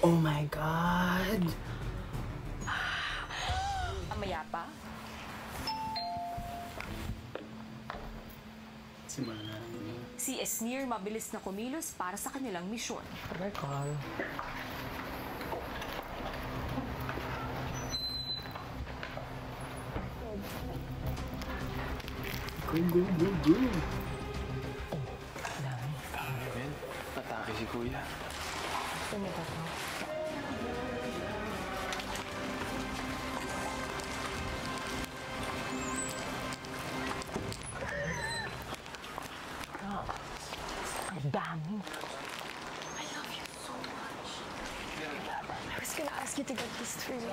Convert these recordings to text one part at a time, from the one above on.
Oh my God! Maya pa? Simula na lang yun. Si Esnir mabilis na kumilos para sa kanilang misyon. Aray, Carl. Go, go, go, go! Dami. Ben, atake si Kuya. Tumikat mo. Ang dami. I love you so much. I was gonna ask you to get this for me.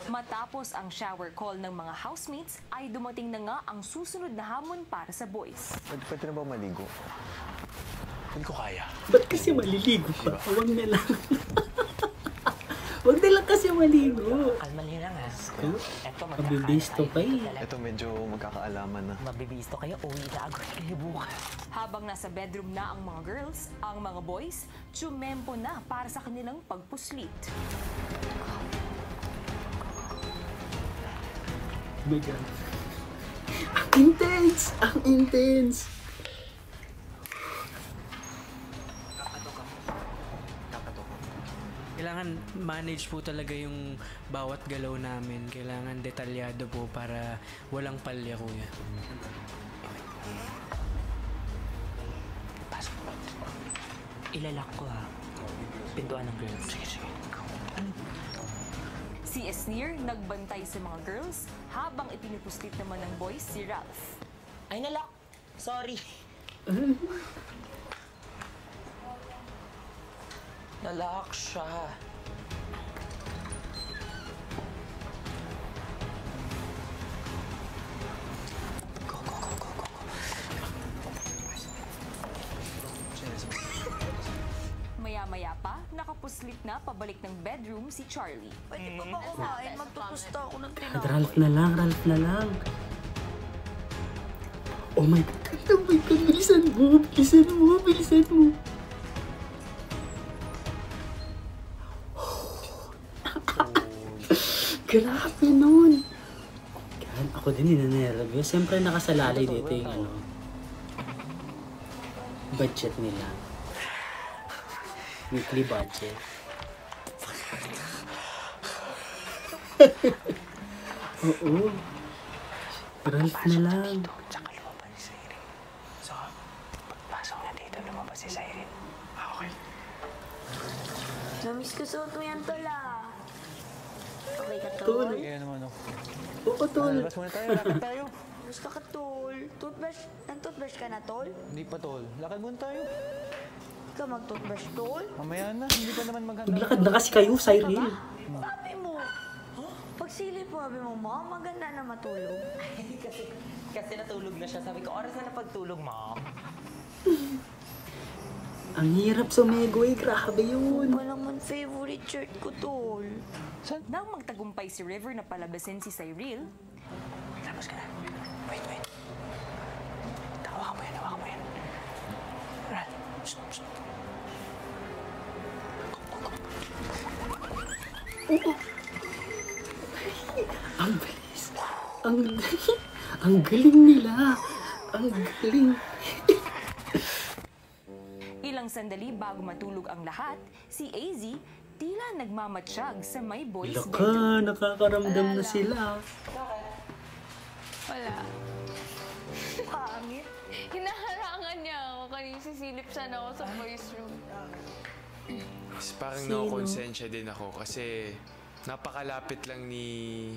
Matapos ang shower call ng mga housemates, ay dumating na nga ang susunod na hamon para sa boys. Pwede na ba maligo? Hindi ko kaya. Ba't kasi maliligo pa? Huwag na lang. Huwag na lang kasi maligo. Kalmali lang ha. Eto, Mabibisto pa eh. Ito medyo magkakaalaman na. Mabibisto kayo, uwi na agad kayo bukas. Habang nasa bedroom na ang mga girls, ang mga boys, tsumempo na para sa kanilang pagpuslit. Oh my God. Ang intense! Ang intense! Kailangan manage po talaga yung bawat galaw namin. Kailangan detalyado po para walang palya, kuya. Pasok. Ilalak ko ha. Pintuan ng girls. Sige, sige. Si Esnir nagbantay sa mga girls habang ipinupuslit naman ng boys si Ralph. Ay, nalak. Sorry. Nalak siya. Go, go, go, go, go, go. Maya-maya pa, nakapuslit na pabalik ng bedroom si Charlie. Pwede pa ba kumain? Magtutusta ako ng tinapay. Ralph na lang, Ralph na lang. Oh my God, oh my God, bilisan mo, bilisan mo, bilisan mo. Grabe nun. God, ako din ninenervous. Siyempre nakasalalay dito yung ano, budget nila. Weekly budget. Oo. Ralph na lang. Tsaka lumabas si Siren. So, pagpasok na dito, lumabas si Siren. Okay. Namiss ko suot mo yan, Tol, ah. Okay ka, Tol. Tol? Kaya naman ako. Oo, tol. Labas muna tayo, lakad tayo. Gusto ka, Tol? Toothbrush? Nag-toothbrush ka na, Tol? Hindi pa tol. Lakad muna tayo. Hindi ka mag-toothbrush, Tol? Mamaya na, hindi pa naman maghanda. Maglakad na kasi kayo, Cyril. Sabi mo. Pagsilip mo, sabi mo, Mom, maganda na matulog. kasi natulog na siya. Sabi ko, oras na pagtulog, Mom. Ang hirap sumegoy, grabe yun. Walang man favorite shirt ko, Tol. Nang magtagumpay si River na palabasin si Cyril, Tapos ka na. Wait, wait. Hawakan mo yan, hawakan mo yan. Ral, shh, shh. Ang bilis. Ang galing nila. Ang galing. ilang sandali bago matulog ang lahat, si AZ tila nagmamatsyag sa may boys' bedroom. Laka, nakakaramdam na sila. Wala. Pangit. Hinaharangan niya ako kanina sisilip sana ako sa boys room. Parang Sino? no-konsensya din ako kasi napakalapit lang ni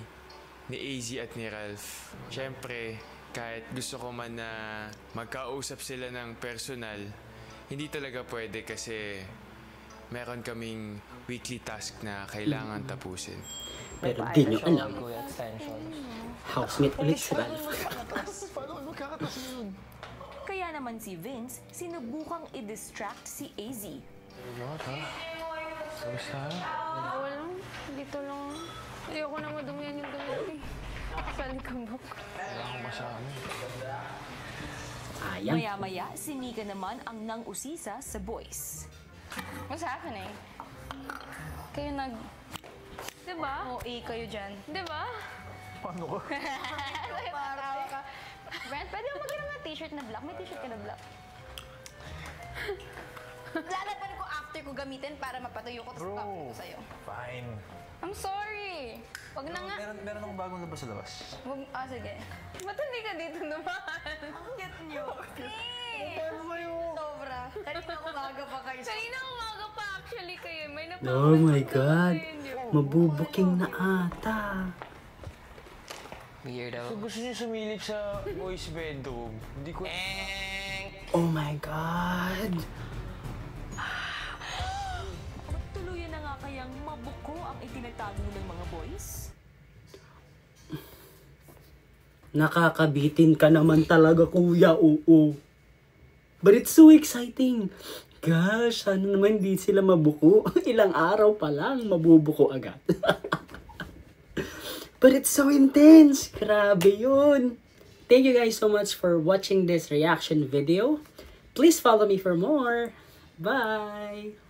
AZ at ni Ralph. Siyempre, kahit gusto ko man na magkausap sila ng personal, hindi talaga pwede kasi meron kaming weekly task na kailangan tapusin. Pero di nyo alam. Kuya extension. Housemate ulit si Ralph. Paano magkakatas yun? Kaya naman si Vince, sinubukang i-distract si AZ. Bakit ha? Kamusta? Bawal lang. Dito lang. Ayoko na madumihan yung damit eh. Salikabok. Wala akong kasama. Sayang. Maya-maya, si Mika naman ang nang-usisa sa boys. What's happening? Kayo Diba? OA kayo dyan. Diba? Paano ko? Tawa ka. Brent, pwede mo magkaroon ng t-shirt na black? May t-shirt ka na black. Lalaban ko after ko gamitin para mapatuyo ko tapos papin ko sa'yo. Fine. I'm sorry. Wag na nga. Meron akong bagong labas sa labas. Sige. Ba't hindi ka dito naman? Cute niyo. Sobra. Kanina umaga pa kayo. Kanina umaga pa actually kayo. May Oh my napapanood God. sa inyo. Mabubuking na ata. Weirdo. So gusto niyo sumilip sa boys bedroom? Hindi ko... Oh my God. Tuluyan na nga kayang mabuko ang itinatago ng mga boys? Nakakabitin ka naman talaga, kuya. Oo. But it's so exciting. Gosh, sana naman hindi sila mabuko. Ilang araw pa lang, mabubuko agad. But it's so intense. Grabe yun. Thank you guys so much for watching this reaction video. Please follow me for more. Bye!